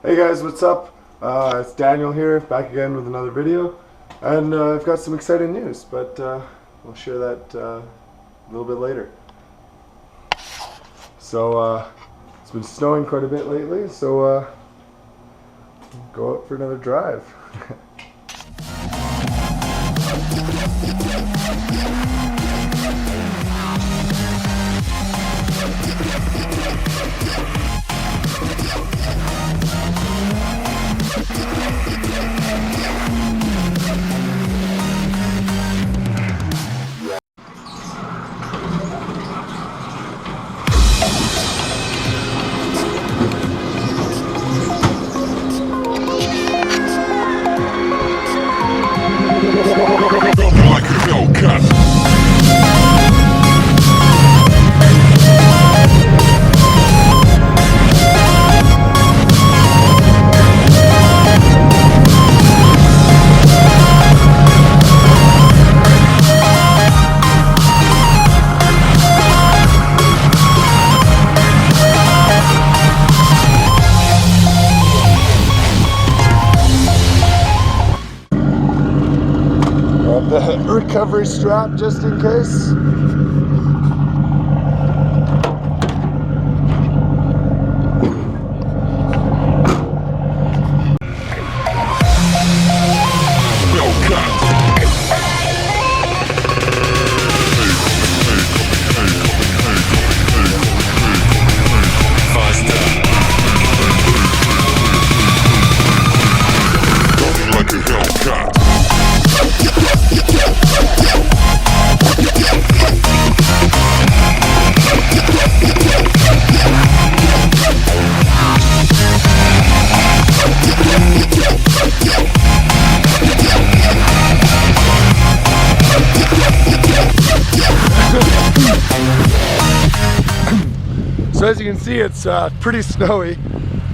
Hey guys, what's up? It's Daniel here, back again with another video, and I've got some exciting news, but we'll share that a little bit later. So it's been snowing quite a bit lately, so go out for another drive. The recovery strap just in case. So as you can see, it's pretty snowy.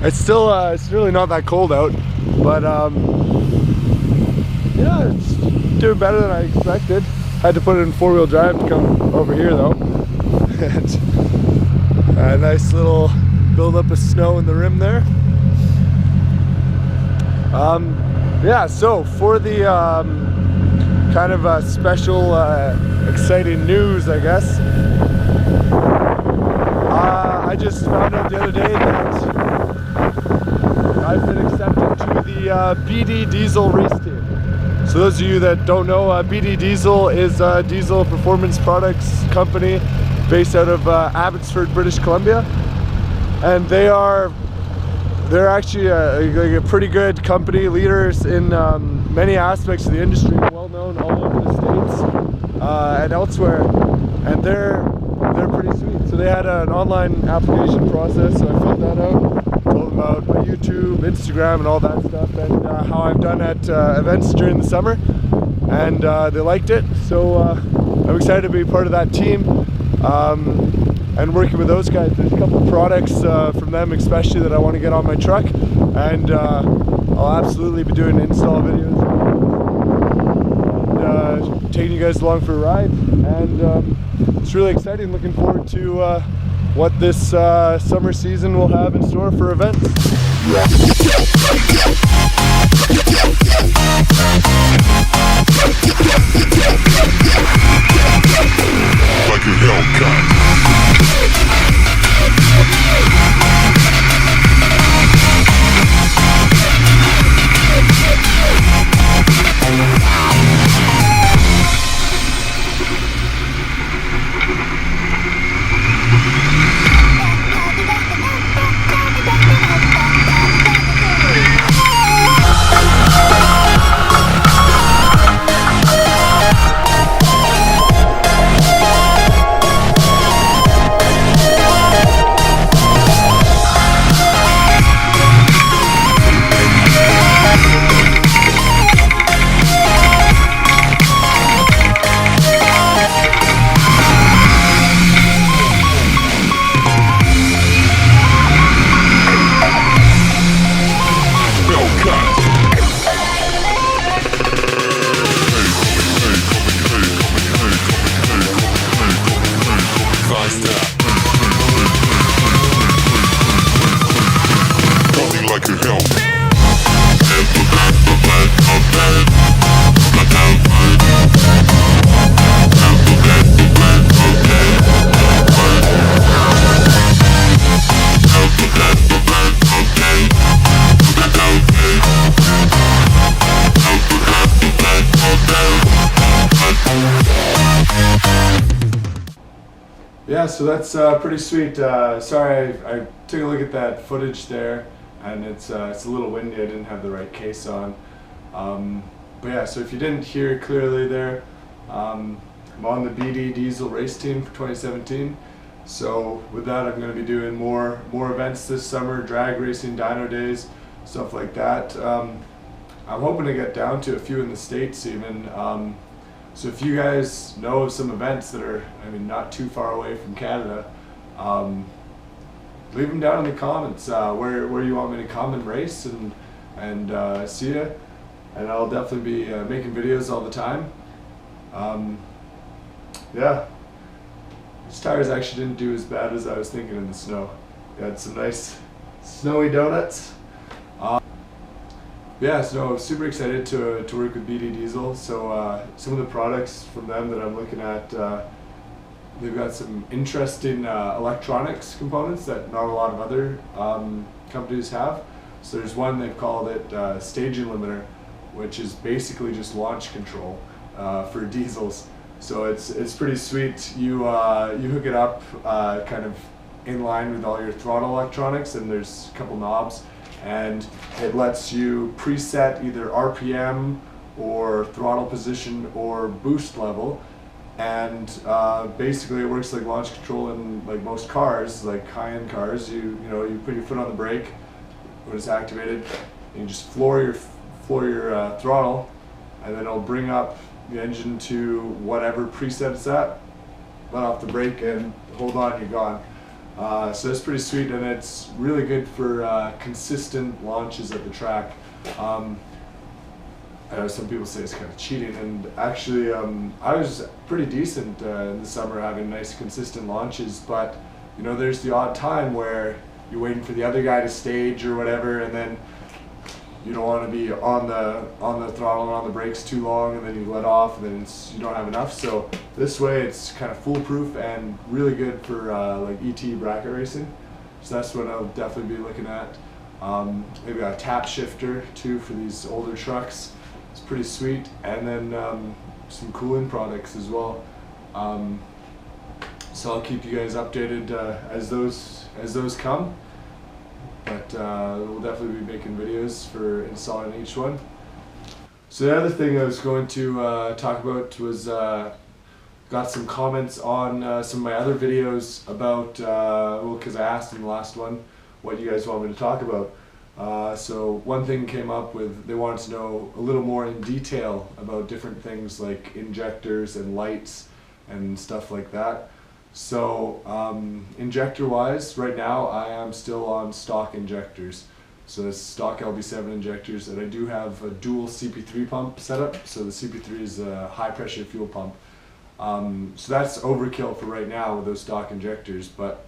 It's still it's really not that cold out, but yeah, it's doing better than I expected. Had to put it in four-wheel drive to come over here though. And a nice little build-up of snow in the rim there. Yeah, so for the kind of a special exciting news, I guess. I just found out the other day that I've been accepted to the BD Diesel race team. So those of you that don't know, BD Diesel is a diesel performance products company based out of Abbotsford, British Columbia, and they're actually a pretty good company, leaders in many aspects of the industry, well known all over the States and elsewhere, and they're pretty sweet. So they had an online application process, so I filled that out, told them about my YouTube, Instagram, and all that stuff, and how I've done at events during the summer, and they liked it. So I'm excited to be part of that team and working with those guys. There's a couple of products from them especially that I want to get on my truck, and I'll absolutely be doing install videos, taking you guys along for a ride, and it's really exciting. Looking forward to what this summer season will have in store for events. Like a Hellcat. Yeah, so that's pretty sweet. Sorry, I took a look at that footage there, and it's a little windy. I didn't have the right case on. But yeah, so if you didn't hear clearly there, I'm on the BD Diesel race team for 2017. So with that, I'm going to be doing more events this summer, drag racing, dyno days, stuff like that. I'm hoping to get down to a few in the States even. So if you guys know of some events that are, not too far away from Canada, leave them down in the comments where you want me to come and race and see you. And I'll definitely be making videos all the time. Yeah, these tires actually didn't do as bad as I was thinking in the snow. They had some nice snowy donuts. Yeah, so I'm super excited to work with BD Diesel. So some of the products from them that I'm looking at, they've got some interesting electronics components that not a lot of other companies have. So there's one, they've called it stage limiter, which is basically just launch control for diesels. So it's pretty sweet. You hook it up kind of in line with all your throttle electronics, and there's a couple knobs, and it lets you preset either RPM or throttle position or boost level, and basically it works like launch control in like most cars, like high-end cars. You put your foot on the brake when it's activated, and you just floor your throttle, and then it'll bring up the engine to whatever preset it's at, let off the brake, and hold on, you're gone. So it's pretty sweet, and it's really good for consistent launches at the track. I know some people say it's kind of cheating, and actually I was pretty decent in the summer, having nice consistent launches, but there's the odd time where you're waiting for the other guy to stage or whatever, and then you don't want to be on the throttle and on the brakes too long, and then you let off, and then you don't have enough. So this way it's kind of foolproof and really good for like ET bracket racing. So that's what I'll definitely be looking at. Maybe a tap shifter too for these older trucks. It's pretty sweet, and then some cooling products as well. So I'll keep you guys updated as those come. But we'll definitely be making videos for installing each one. So the other thing I was going to talk about was got some comments on some of my other videos about, well, because I asked in the last one what you guys want me to talk about. So one thing came up with, they wanted to know a little more in detail about different things like injectors and lights and stuff like that. So injector wise, right now I am still on stock injectors. So it's stock LB7 injectors, and I do have a dual CP3 pump setup. So the CP3 is a high pressure fuel pump. So that's overkill for right now with those stock injectors, but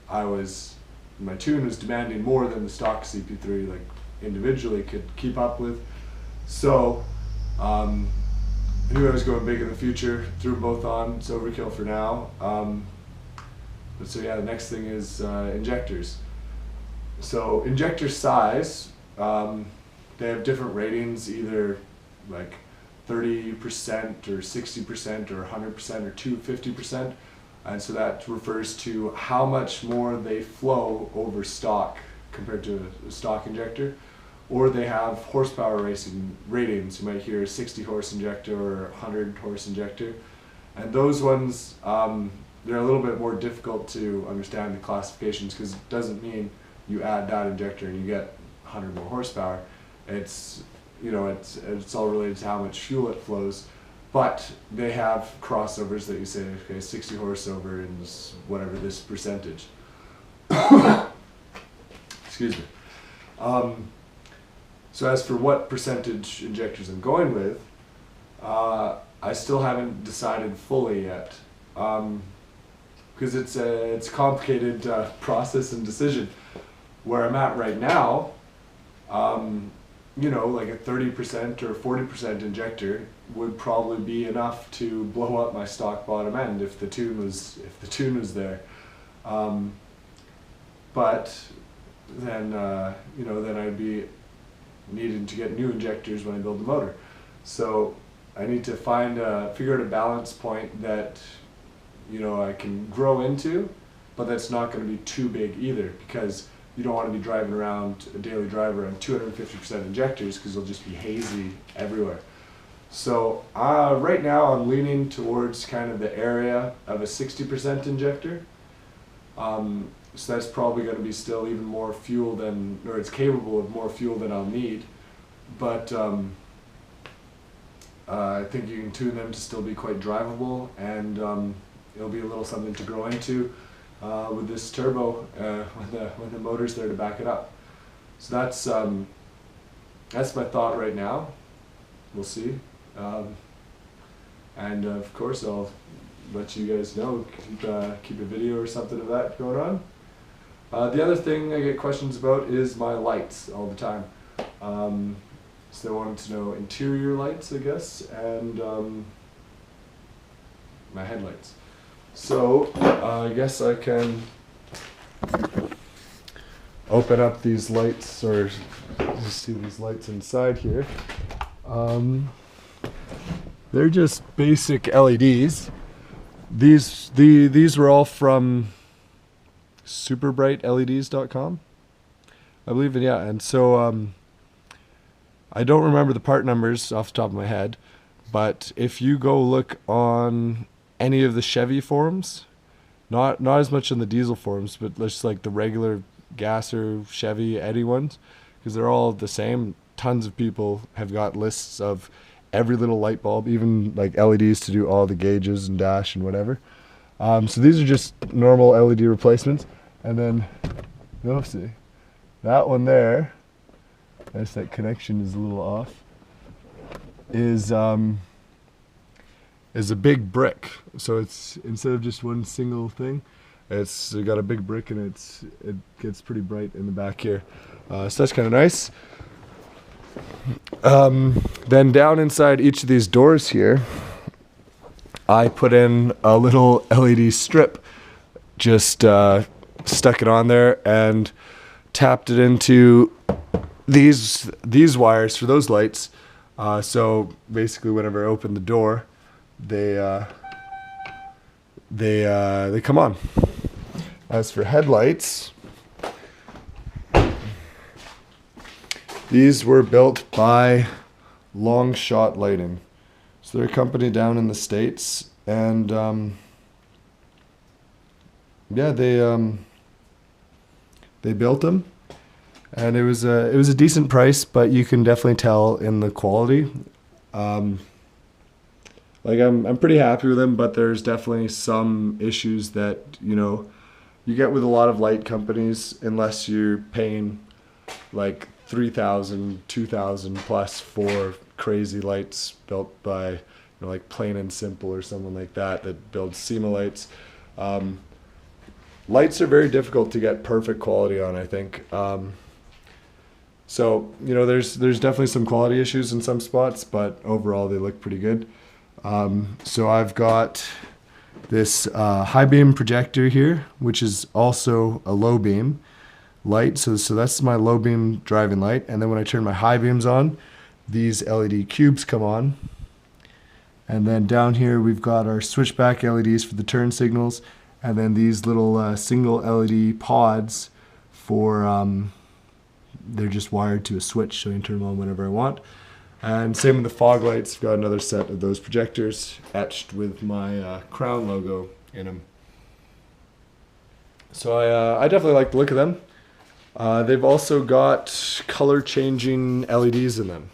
my tune was demanding more than the stock CP3 like individually could keep up with. So I knew I was going big in the future, threw them both on. It's overkill for now. But so yeah, the next thing is injectors. So injector size, they have different ratings, either like 30% or 60% or 100% or 250%. And so that refers to how much more they flow over stock compared to a stock injector. Or they have horsepower racing ratings. You might hear a 60 horse injector or 100 horse injector. And those ones, they're a little bit more difficult to understand the classifications, because it doesn't mean you add that injector and you get 100 more horsepower. It's all related to how much fuel it flows. But they have crossovers that you say, okay, 60 horse over in this, whatever this percentage. Excuse me. So as for what percentage injectors I'm going with, I still haven't decided fully yet, because it's a complicated process and decision. Where I'm at right now, like a 30% or 40% injector would probably be enough to blow up my stock bottom end if the tune was there. But then then I'd be needing to get new injectors when I build the motor. So I need to figure out a balance point that you know, I can grow into, but that's not going to be too big either, because you don't want to be driving around a daily driver on 250% injectors, because they'll just be hazy everywhere. So right now I'm leaning towards kind of the area of a 60% injector. So that's probably going to be still even more fuel than, or it's capable of more fuel than I'll need. But I think you can tune them to still be quite drivable, and it'll be a little something to grow into with this turbo when the motor's there to back it up. So that's my thought right now. We'll see. And of course I'll let you guys know, keep a video or something of that going on. The other thing I get questions about is my lights all the time. So they wanted to know interior lights, I guess, and my headlights. So I guess I can open up these lights, or just see these lights inside here. They're just basic LEDs. These were all from superbrightleds.com, I believe. And yeah, and so I don't remember the part numbers off the top of my head, but if you go look on any of the Chevy forums, not as much on the diesel forums, but just like the regular Gasser, Chevy, Eddy ones, because they're all the same. Tons of people have got lists of every little light bulb, even like LEDs to do all the gauges and dash and whatever. So these are just normal LED replacements. And then, you'll see, that one there, as that connection is a little off, is a big brick. So it's, instead of just one single thing, it's got a big brick, and it gets pretty bright in the back here. So that's kind of nice. Then down inside each of these doors here, I put in a little LED strip, just stuck it on there and tapped it into these wires for those lights. So basically whenever I open the door, they come on. As for headlights, these were built by Longshot Lighting. So they're a company down in the States, and yeah, they built them, and it was a decent price, but you can definitely tell in the quality. Like I'm pretty happy with them, but there's definitely some issues that, you know, you get with a lot of light companies, unless you're paying like $3,000, $2,000 plus for crazy lights built by, you know, like Plain and Simple or someone like that builds SEMA lights. Lights are very difficult to get perfect quality on, I think. So, you know, there's definitely some quality issues in some spots, but overall they look pretty good. So I've got this high beam projector here, which is also a low beam light. So that's my low beam driving light. And then when I turn my high beams on, these LED cubes come on. And then down here we've got our switchback LEDs for the turn signals, and then these little single LED pods for, they're just wired to a switch, so you can turn them on whenever I want. And same with the fog lights. I've got another set of those projectors etched with my Crown logo in them. So I definitely like the look of them. They've also got color changing LEDs in them.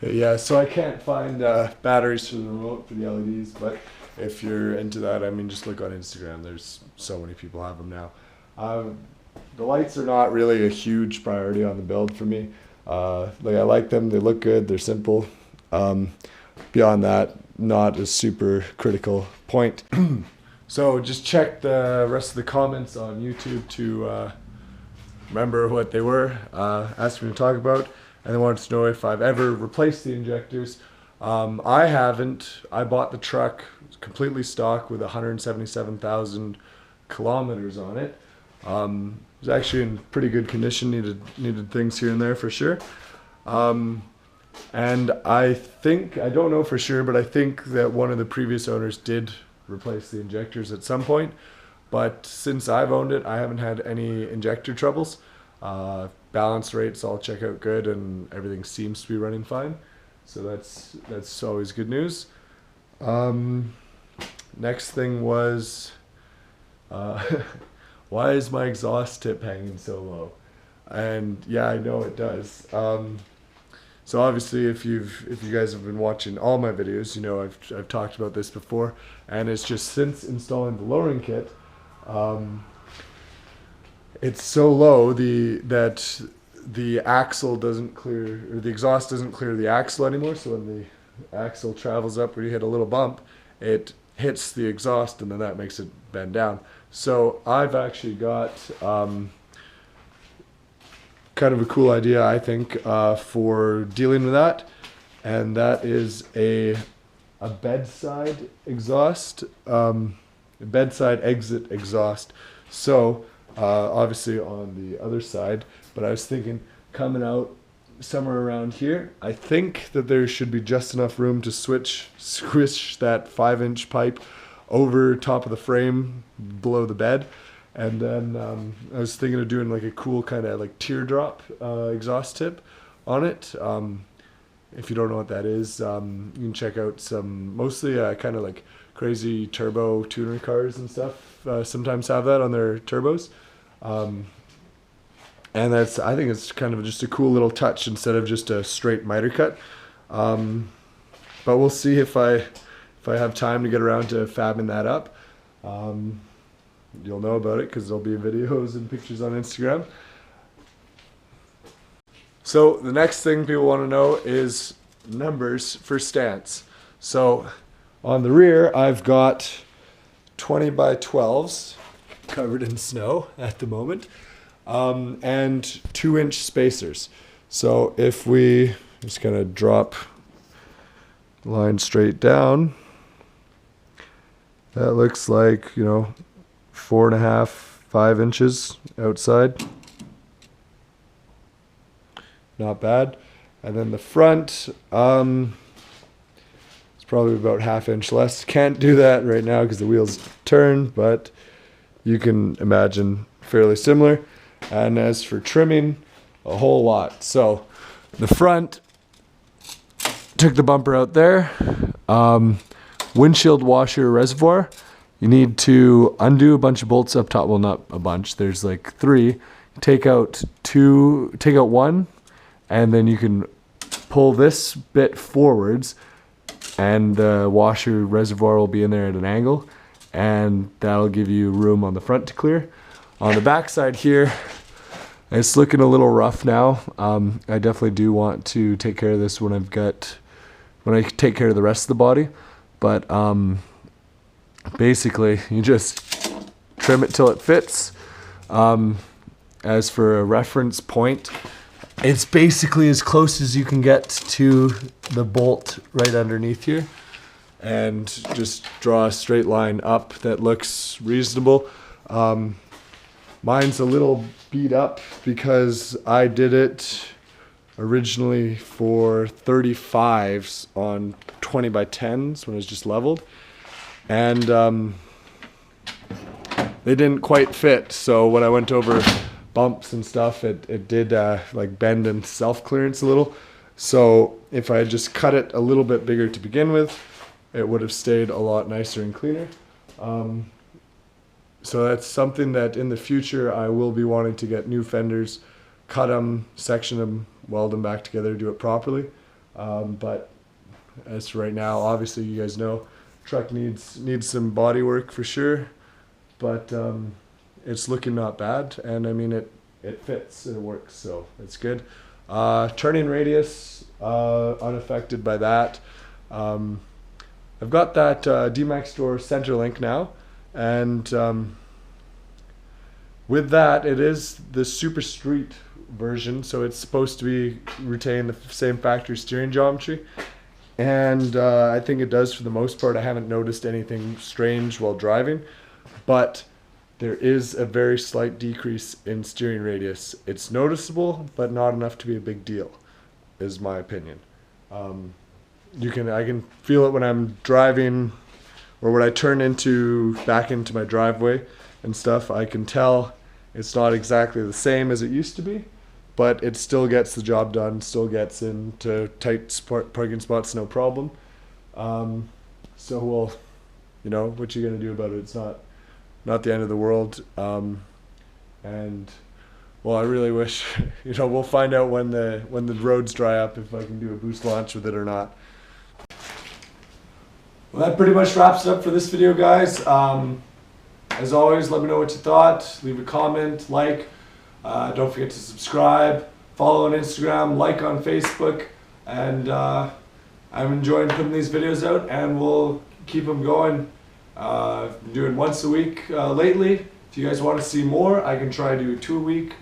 Yeah, so I can't find batteries for the remote for the LEDs, but if you're into that, I mean, just look on Instagram. There's so many people have them now. The lights are not really a huge priority on the build for me. Like, I like them, they look good, they're simple. Beyond that, not a super critical point. So just check the rest of the comments on YouTube to remember what they were, asked me to talk about, and they wanted to know if I've ever replaced the injectors. I haven't. I bought the truck completely stock with 177,000 kilometers on it. It was actually in pretty good condition, needed things here and there for sure. And I think, I don't know for sure, but I think that one of the previous owners did replace the injectors at some point. But since I've owned it, I haven't had any injector troubles. Balance rates all check out good, and everything seems to be running fine. So that's always good news. Next thing was, why is my exhaust tip hanging so low? And yeah, I know it does. So obviously, if you guys have been watching all my videos, you know I've talked about this before, and it's just since installing the lowering kit, it's so low that the axle doesn't clear, or the exhaust doesn't clear the axle anymore. So when the axle travels up, where you hit a little bump, it hits the exhaust, and then that makes it bend down. So I've actually got kind of a cool idea, I think, for dealing with that, and that is a bedside exhaust, bedside exit exhaust. So obviously on the other side, but I was thinking coming out somewhere around here, I think that there should be just enough room to squish that 5-inch pipe over top of the frame below the bed. And then I was thinking of doing like a cool kind of like teardrop exhaust tip on it. If you don't know what that is, you can check out some mostly kind of like crazy turbo tuner cars and stuff. Sometimes have that on their turbos. And I think it's kind of just a cool little touch instead of just a straight miter cut. But we'll see if I have time to get around to fabbing that up. You'll know about it because there'll be videos and pictures on Instagram. So the next thing people want to know is numbers for stance. So on the rear, I've got 20 by 12s covered in snow at the moment, and 2-inch spacers. So if we just kind of drop the line straight down, that looks like, 4.5, 5 inches outside. Not bad. And then the front, it's probably about 1/2 inch less. Can't do that right now because the wheels turn, but you can imagine fairly similar. And as for trimming, a whole lot. So the front, took the bumper out there. Windshield washer reservoir. You need to undo a bunch of bolts up top. Well, not a bunch. There's like 3. Take out 1, and then you can pull this bit forwards, and the washer reservoir will be in there at an angle, and that'll give you room on the front to clear. On the back side here, it's looking a little rough now. I definitely do want to take care of this when I take care of the rest of the body, but basically you just trim it till it fits. As for a reference point, it's basically as close as you can get to the bolt right underneath here, and just draw a straight line up that looks reasonable. Mine's a little beat up because I did it originally for 35s on 20 by 10s when it was just leveled, and they didn't quite fit. So when I went over bumps and stuff, it did like bend and self-clearance a little. So if I had just cut it a little bit bigger to begin with, it would have stayed a lot nicer and cleaner. So that's something that in the future I will be wanting to get new fenders, cut them, section them, weld them back together, do it properly. But as for right now, obviously you guys know, truck needs some body work for sure, but it's looking not bad, and I mean it fits and it works, so it's good. Turning radius, unaffected by that. I've got that DMAX Store center link now, and with that, it is the Super Street version, so it's supposed to retain the same factory steering geometry, and I think it does for the most part. I haven't noticed anything strange while driving, but there is a very slight decrease in steering radius. It's noticeable, but not enough to be a big deal, is my opinion. I can feel it when I'm driving or when I turn back into my driveway and stuff, I can tell it's not exactly the same as it used to be, but it still gets the job done, still gets into tight parking spots, no problem. So we'll, you know, what you gonna do about it? It's not the end of the world. And well, I really wish, you know, we'll find out when the roads dry up if I can do a boost launch with it or not. Well, that pretty much wraps it up for this video, guys. As always, let me know what you thought. Leave a comment, like. Don't forget to subscribe, follow on Instagram, like on Facebook, and I'm enjoying putting these videos out, and we'll keep them going. I've been doing once a week lately. If you guys want to see more, I can try to do 2 a week.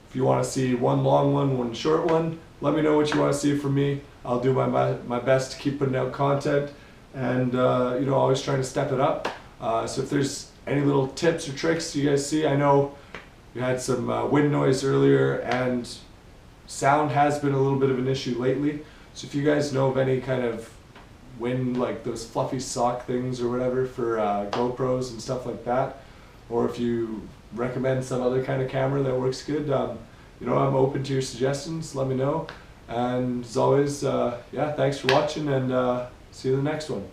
If you want to see one long one, one short one, let me know what you want to see from me. I'll do my best to keep putting out content, and you know, always trying to step it up. So if there's any little tips or tricks you guys see, I know we had some wind noise earlier, and sound has been a little bit of an issue lately. So if you guys know of any kind of wind, like those fluffy sock things or whatever for GoPros and stuff like that, or if you recommend some other kind of camera that works good, you know, I'm open to your suggestions. Let me know. And as always, yeah, thanks for watching, and see you in the next one.